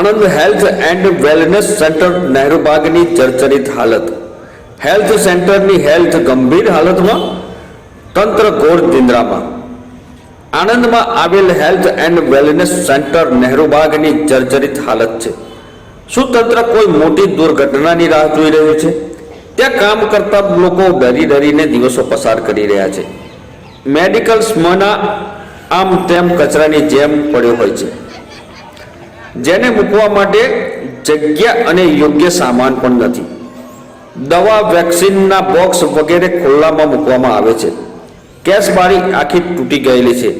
Anand health and wellness centre નહેરુબાગની જર્જરિત હાલત. હેલ્થ સેન્ટરની હેલ્થ ગંભીર હાલતમાં, તંત્ર ઘોર નિંદ્રામાં. આણંદમાં આવેલ હેલ્થ એન્ડ વેલનેસ સેન્ટર નહેરુબાગની જર્જરિત હાલત છે. શું તંત્ર કોઈ મોટી દુર્ઘટનાની રાહ જોઈ રહ્યું છે? ત્યાં કામ કરતા લોકો ડરીને દિવસો પસાર કરી રહ્યા છે. મેડિકલ સ્મના આમ તેમ કચરાની જેમ પડ્યો હોય છે, જેને મૂકવા માટે જગ્યા અને યોગ્ય સામાન પણ નથી. દવા, વેક્સિનના બોક્સ વગેરે ખુલ્લામાં મૂકવામાં આવે છે. કેસ બારી આખી તૂટી ગયેલી છે,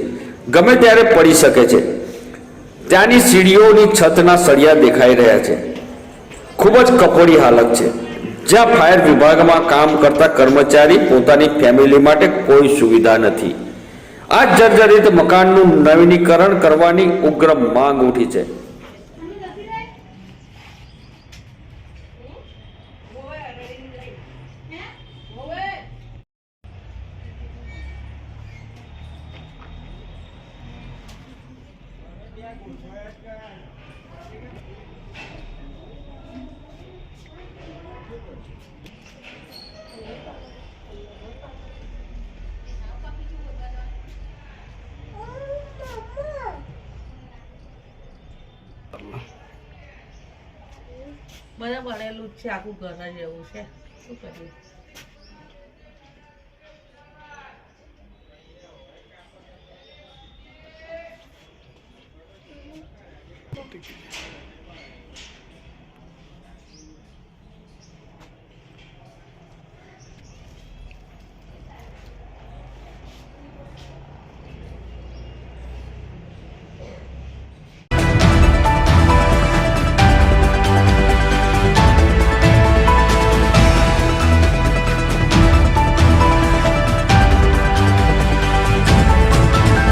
ગમે ત્યારે પડી શકે છે. ત્યાંની સીડીઓની છતના સળિયા દેખાઈ રહ્યા છે. ખૂબ જ કફોડી હાલત છે, જ્યાં ફાયર વિભાગમાં કામ કરતા કર્મચારી પોતાની ફેમિલી માટે કોઈ સુવિધા નથી. આ જર્જરિત મકાનનું નવીનીકરણ કરવાની ઉગ્ર માંગ ઉઠી છે. બધા બનેલું જ છે, આખું ઘર જ એવું છે. શું કરીએ?